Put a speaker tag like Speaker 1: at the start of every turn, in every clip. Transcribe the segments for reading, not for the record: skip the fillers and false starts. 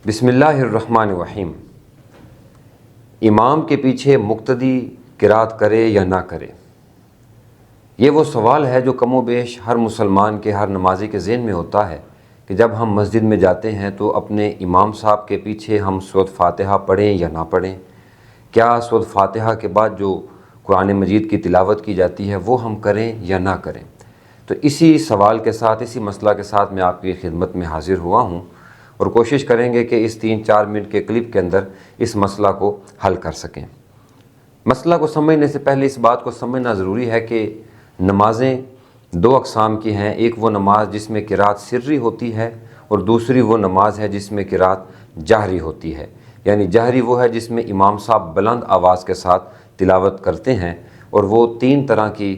Speaker 1: بسم اللہ الرحمن الرحیم۔ امام کے پیچھے مقتدی قرات کرے یا نہ کرے، یہ وہ سوال ہے جو کم و بیش ہر مسلمان کے، ہر نمازی کے ذہن میں ہوتا ہے کہ جب ہم مسجد میں جاتے ہیں تو اپنے امام صاحب کے پیچھے ہم سورۃ فاتحہ پڑھیں یا نہ پڑھیں، کیا سورۃ فاتحہ کے بعد جو قرآن مجید کی تلاوت کی جاتی ہے وہ ہم کریں یا نہ کریں۔ تو اسی سوال کے ساتھ، اسی مسئلہ کے ساتھ میں آپ کی خدمت میں حاضر ہوا ہوں، اور کوشش کریں گے کہ اس 3-4 منٹ کے کلپ کے اندر اس مسئلہ کو حل کر سکیں۔ مسئلہ کو سمجھنے سے پہلے اس بات کو سمجھنا ضروری ہے کہ نمازیں 2 اقسام کی ہیں۔ ایک وہ نماز جس میں قرات سری ہوتی ہے، اور دوسری وہ نماز ہے جس میں قرات جہری ہوتی ہے۔ یعنی جہری وہ ہے جس میں امام صاحب بلند آواز کے ساتھ تلاوت کرتے ہیں، اور وہ 3 طرح کی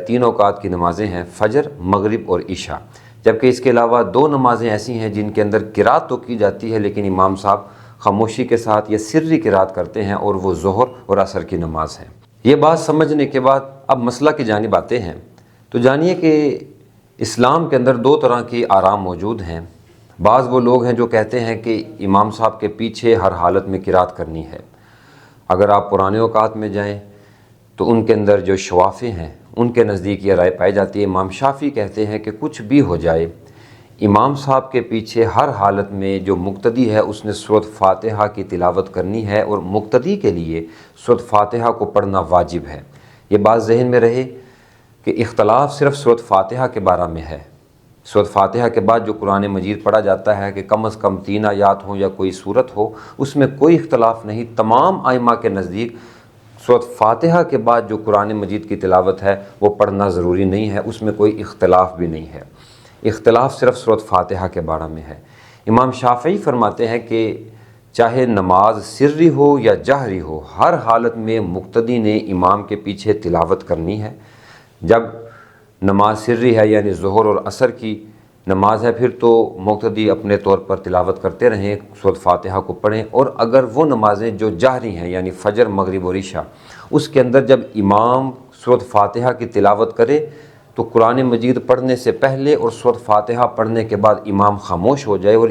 Speaker 1: 3 اوقات کی نمازیں ہیں: فجر، مغرب اور عشاء۔ جبکہ اس کے علاوہ 2 نمازیں ایسی ہیں جن کے اندر قرات تو کی جاتی ہے لیکن امام صاحب خاموشی کے ساتھ یا سری قرات کرتے ہیں، اور وہ ظہر اور عصر کی نماز ہے۔ یہ بات سمجھنے کے بعد اب مسئلہ کی جانب آتے ہیں۔ تو جانیے کہ اسلام کے اندر 2 طرح کی آرام موجود ہیں۔ بعض وہ لوگ ہیں جو کہتے ہیں کہ امام صاحب کے پیچھے ہر حالت میں قرات کرنی ہے۔ اگر آپ پرانے اوقات میں جائیں تو ان کے اندر جو شوافی ہیں ان کے نزدیک یہ رائے پائی جاتی ہے۔ امام شافعی کہتے ہیں کہ کچھ بھی ہو جائے، امام صاحب کے پیچھے ہر حالت میں جو مقتدی ہے اس نے سورۃ فاتحہ کی تلاوت کرنی ہے، اور مقتدی کے لیے سورۃ فاتحہ کو پڑھنا واجب ہے۔ یہ بات ذہن میں رہے کہ اختلاف صرف سورۃ فاتحہ کے بارے میں ہے۔ سورۃ فاتحہ کے بعد جو قرآن مجید پڑھا جاتا ہے کہ کم از کم 3 آیات ہوں یا کوئی صورت ہو، اس میں کوئی اختلاف نہیں۔ تمام ائمہ کے نزدیک سورۃ فاتحہ کے بعد جو قرآن مجید کی تلاوت ہے وہ پڑھنا ضروری نہیں ہے، اس میں کوئی اختلاف بھی نہیں ہے۔ اختلاف صرف سورۃ فاتحہ کے بارے میں ہے۔ امام شافعی فرماتے ہیں کہ چاہے نماز سری ہو یا جہری ہو، ہر حالت میں مقتدی نے امام کے پیچھے تلاوت کرنی ہے۔ جب نماز سری ہے یعنی ظہر اور عصر کی نماز ہے، پھر تو مقتدی اپنے طور پر تلاوت کرتے رہیں، سورۃ فاتحہ کو پڑھیں۔ اور اگر وہ نمازیں جو جہری ہیں یعنی فجر، مغرب اور عشاء، اس کے اندر جب امام سورۃ فاتحہ کی تلاوت کرے تو قرآن مجید پڑھنے سے پہلے اور سورۃ فاتحہ پڑھنے کے بعد امام خاموش ہو جائے، اور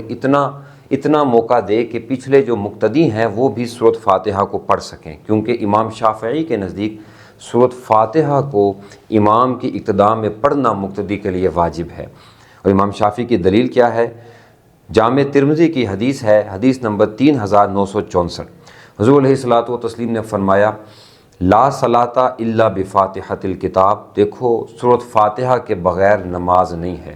Speaker 1: اتنا موقع دے کہ پچھلے جو مقتدی ہیں وہ بھی سورۃ فاتحہ کو پڑھ سکیں، کیونکہ امام شافعی کے نزدیک سورۃ فاتحہ کو امام کی اقتداء میں پڑھنا مقتدی کے لیے واجب ہے۔ اور امام شافعی کی دلیل کیا ہے؟ جامع ترمذی کی حدیث ہے، حدیث نمبر 3964۔ حضور علیہ الصلوۃ والتسلیم نے فرمایا: لا صلاۃ الا بفاتحۃ الکتاب۔ دیکھو، سورۃ فاتحہ کے بغیر نماز نہیں ہے۔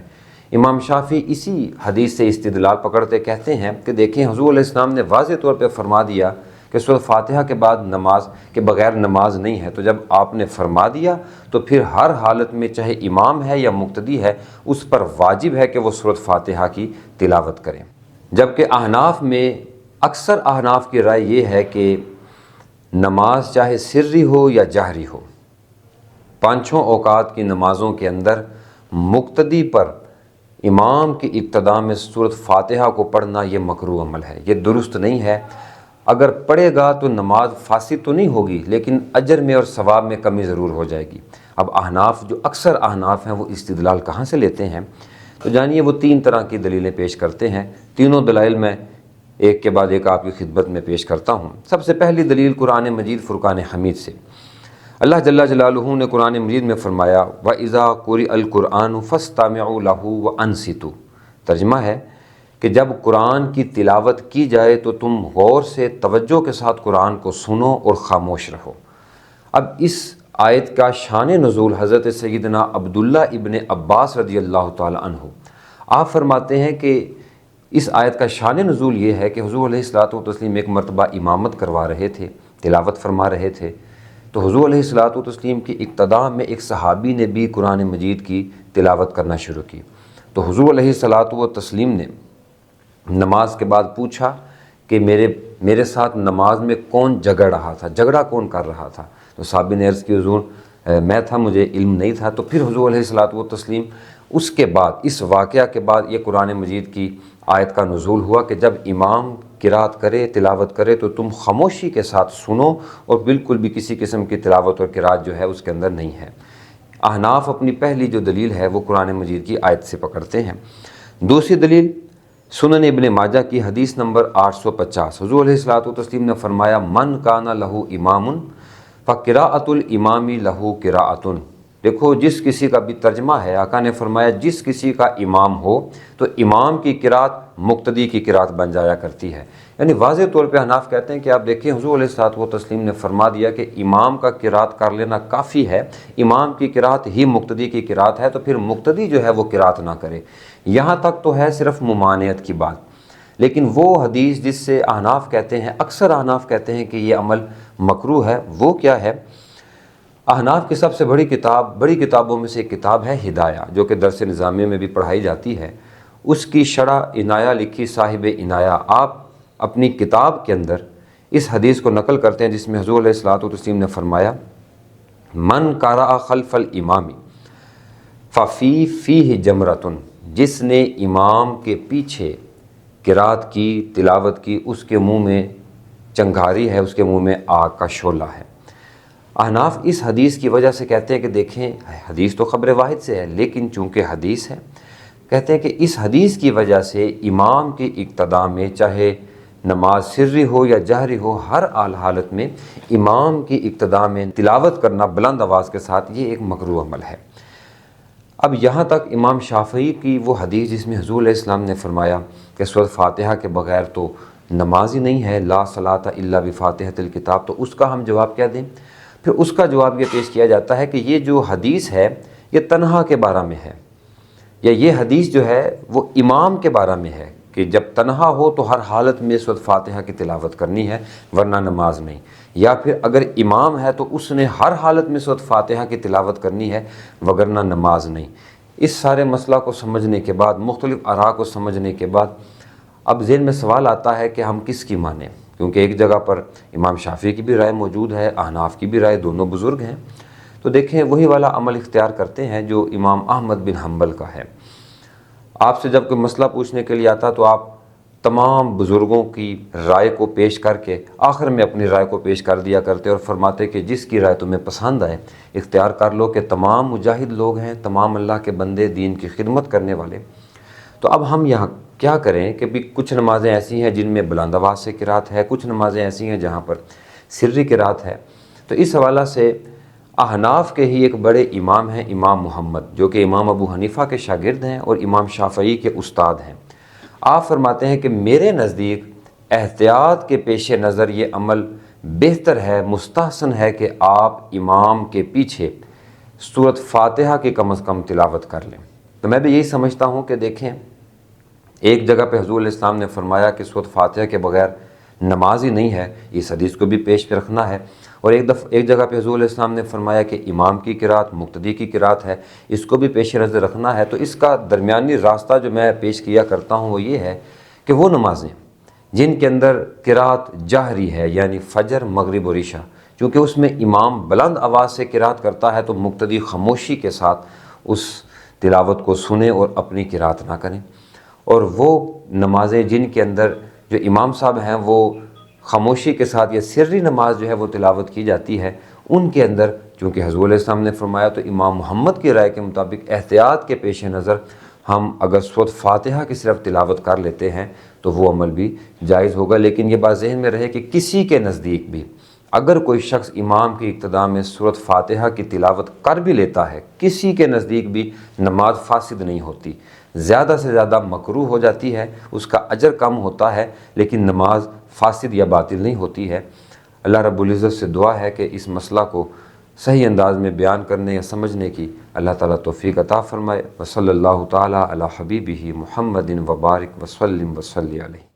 Speaker 1: امام شافعی اسی حدیث سے استدلال پکڑتے کہتے ہیں کہ دیکھیں، حضور علیہ السلام نے واضح طور پہ فرما دیا کہ سورۃ فاتحہ کے بعد نماز کے بغیر نماز نہیں ہے، تو جب آپ نے فرما دیا تو پھر ہر حالت میں چاہے امام ہے یا مقتدی ہے، اس پر واجب ہے کہ وہ سورۃ فاتحہ کی تلاوت کریں۔ جبکہ احناف میں اکثر احناف کی رائے یہ ہے کہ نماز چاہے سری ہو یا جہری ہو، 5 اوقات کی نمازوں کے اندر مقتدی پر امام کی ابتداء میں سورۃ فاتحہ کو پڑھنا یہ مکروہ عمل ہے، یہ درست نہیں ہے۔ اگر پڑھے گا تو نماز فاسد تو نہیں ہوگی، لیکن اجر میں اور ثواب میں کمی ضرور ہو جائے گی۔ اب احناف، جو اکثر احناف ہیں، وہ استدلال کہاں سے لیتے ہیں؟ تو جانیے، وہ 3 طرح کی دلیلیں پیش کرتے ہیں۔ تینوں دلائل میں ایک کے بعد ایک آپ کی خدمت میں پیش کرتا ہوں۔ سب سے پہلی دلیل قرآن مجید فرقان حمید سے۔ اللہ جل جلالہ نے قرآن مجید میں فرمایا: وَإِذَا قُرِئَ الْقُرْآنُ فَاسْتَمِعُوا لَهُ وَأَنصِتُوا۔ ترجمہ ہے کہ جب قرآن کی تلاوت کی جائے تو تم غور سے، توجہ کے ساتھ قرآن کو سنو اور خاموش رہو۔ اب اس آیت کا شان نزول حضرت سیدنا عبداللہ ابن عباس رضی اللہ تعالی عنہ، آپ فرماتے ہیں کہ اس آیت کا شان نزول یہ ہے کہ حضور علیہ الصلوۃ والتسلیم ایک مرتبہ امامت کروا رہے تھے، تلاوت فرما رہے تھے، تو حضور علیہ الصلوۃ والتسلیم کی اقتداء میں ایک صحابی نے بھی قرآن مجید کی تلاوت کرنا شروع کی۔ تو حضور علیہ الصلوۃ والتسلیم نے نماز کے بعد پوچھا کہ میرے ساتھ نماز میں کون جھگڑ رہا تھا، جھگڑا کون کر رہا تھا؟ تو صحابی نے عرض کی: حضور میں تھا، مجھے علم نہیں تھا۔ تو پھر حضور علیہ الصلوۃ والتسلیم اس کے بعد، اس واقعہ کے بعد، یہ قرآن مجید کی آیت کا نزول ہوا کہ جب امام قرات کرے، تلاوت کرے، تو تم خاموشی کے ساتھ سنو، اور بالکل بھی کسی قسم کی تلاوت اور قرات جو ہے اس کے اندر نہیں ہے۔ احناف اپنی پہلی جو دلیل ہے وہ قرآن مجید کی آیت سے پکڑتے ہیں۔ دوسری دلیل سنن ابن ماجہ کی حدیث نمبر 850، حضور علیہ الصلوۃ والتسلیم نے فرمایا من کان لہ امام فقراءۃ الامام لہ قراءۃ۔ دیکھو جس کسی کا بھی ترجمہ ہے، آقا نے فرمایا جس کسی کا امام ہو تو امام کی قرات مقتدی کی قرات بن جایا کرتی ہے۔ یعنی واضح طور پہ حناف کہتے ہیں کہ آپ دیکھیں حضور علیہ الصلوۃ والتسلیم نے فرما دیا کہ امام کا قرات کر لینا کافی ہے، امام کی قرات ہی مقتدی کی قرات ہے، تو پھر مقتدی جو ہے وہ قرات نہ کرے۔ یہاں تک تو ہے صرف ممانعت کی بات، لیکن وہ حدیث جس سے احناف کہتے ہیں، اکثر احناف کہتے ہیں کہ یہ عمل مکروہ ہے، وہ کیا ہے؟ احناف کی سب سے بڑی کتابوں میں سے ایک کتاب ہے ہدایہ، جو کہ درس نظامیہ میں بھی پڑھائی جاتی ہے۔ اس کی شرح عنایہ لکھی صاحب عنایہ، آپ اپنی کتاب کے اندر اس حدیث کو نقل کرتے ہیں جس میں حضور علیہ الصلوۃ والتسلیم نے فرمایا من قرأ خلف الامام فیہ جمرۃ، جس نے امام کے پیچھے قرات کی، تلاوت کی، اس کے منہ میں چنگاری ہے، اس کے منہ میں آگ کا شعلہ ہے۔ احناف اس حدیث کی وجہ سے کہتے ہیں کہ دیکھیں حدیث تو خبر واحد سے ہے، لیکن چونکہ حدیث ہے، کہتے ہیں کہ اس حدیث کی وجہ سے امام کی اقتداء میں چاہے نماز سری ہو یا جہری ہو، ہر حالت میں امام کی اقتداء میں تلاوت کرنا بلند آواز کے ساتھ یہ ایک مکروہ عمل ہے۔ اب یہاں تک امام شافعی کی وہ حدیث جس میں حضور علیہ السلام نے فرمایا کہ سورۃ فاتحہ کے بغیر تو نماز ہی نہیں ہے، لا صلاۃ الا بفاتحۃ الکتاب، تو اس کا ہم جواب کیا دیں؟ پھر اس کا جواب یہ پیش کیا جاتا ہے کہ یہ جو حدیث ہے یہ تنہا کے بارے میں ہے، یا یہ حدیث جو ہے وہ امام کے بارے میں ہے کہ جب تنہا ہو تو ہر حالت میں سورۃ فاتحہ کی تلاوت کرنی ہے ورنہ نماز نہیں، یا پھر اگر امام ہے تو اس نے ہر حالت میں سورۃ فاتحہ کی تلاوت کرنی ہے وگرنہ نماز نہیں۔ اس سارے مسئلہ کو سمجھنے کے بعد، مختلف آراء کو سمجھنے کے بعد اب ذہن میں سوال آتا ہے کہ ہم کس کی مانیں، کیونکہ ایک جگہ پر امام شافعی کی بھی رائے موجود ہے، احناف کی بھی رائے، دونوں بزرگ ہیں، تو دیکھیں وہی والا عمل اختیار کرتے ہیں جو امام احمد بن حنبل کا ہے۔ آپ سے جب کوئی مسئلہ پوچھنے کے لیے آتا تو آپ تمام بزرگوں کی رائے کو پیش کر کے آخر میں اپنی رائے کو پیش کر دیا کرتے اور فرماتے کہ جس کی رائے تمہیں پسند آئے اختیار کر لو، کہ تمام مجاہد لوگ ہیں، تمام اللہ کے بندے، دین کی خدمت کرنے والے۔ تو اب ہم یہاں کیا کریں کہ بھی کچھ نمازیں ایسی ہیں جن میں بلند آواز سے قرات ہے، کچھ نمازیں ایسی ہیں جہاں پر سری قرات ہے۔ تو اس حوالہ سے احناف کے ہی ایک بڑے امام ہیں امام محمد، جو کہ امام ابو حنیفہ کے شاگرد ہیں اور امام شافعی کے استاد ہیں۔ آپ فرماتے ہیں کہ میرے نزدیک احتیاط کے پیش نظر یہ عمل بہتر ہے، مستحسن ہے کہ آپ امام کے پیچھے سورۃ فاتحہ کی کم از کم تلاوت کر لیں۔ تو میں بھی یہی سمجھتا ہوں کہ دیکھیں ایک جگہ پہ حضور علیہ السلام نے فرمایا کہ سورۃ فاتحہ کے بغیر نماز ہی نہیں ہے، اس حدیث کو بھی پیش پہ رکھنا ہے، اور ایک جگہ پہ حضور علیہ السلام نے فرمایا کہ امام کی قرات مقتدی کی قرات ہے، اس کو بھی پیش نظر رکھنا ہے۔ تو اس کا درمیانی راستہ جو میں پیش کیا کرتا ہوں وہ یہ ہے کہ وہ نمازیں جن کے اندر قرات جہری ہے، یعنی فجر، مغرب اور عشاء، چونکہ اس میں امام بلند آواز سے قرات کرتا ہے تو مقتدی خاموشی کے ساتھ اس تلاوت کو سنیں اور اپنی قرات نہ کریں۔ اور وہ نمازیں جن کے اندر جو امام صاحب ہیں وہ خاموشی کے ساتھ یا سری نماز جو ہے وہ تلاوت کی جاتی ہے، ان کے اندر چونکہ حضور علیہ السلام نے فرمایا تو امام محمد کی رائے کے مطابق احتیاط کے پیش نظر ہم اگر سورۃ فاتحہ کی صرف تلاوت کر لیتے ہیں تو وہ عمل بھی جائز ہوگا۔ لیکن یہ بات ذہن میں رہے کہ کسی کے نزدیک بھی اگر کوئی شخص امام کی اقتداء میں سورۃ فاتحہ کی تلاوت کر بھی لیتا ہے، کسی کے نزدیک بھی نماز فاسد نہیں ہوتی، زیادہ سے زیادہ مکروہ ہو جاتی ہے، اس کا اجر کم ہوتا ہے، لیکن نماز فاسد یا باطل نہیں ہوتی ہے۔ اللہ رب العزت سے دعا ہے کہ اس مسئلہ کو صحیح انداز میں بیان کرنے یا سمجھنے کی اللہ تعالیٰ توفیق عطا فرمائے۔ وصلی اللہ تعالیٰ علی حبیبہ محمد وبارک وسلم وصلی علیہ۔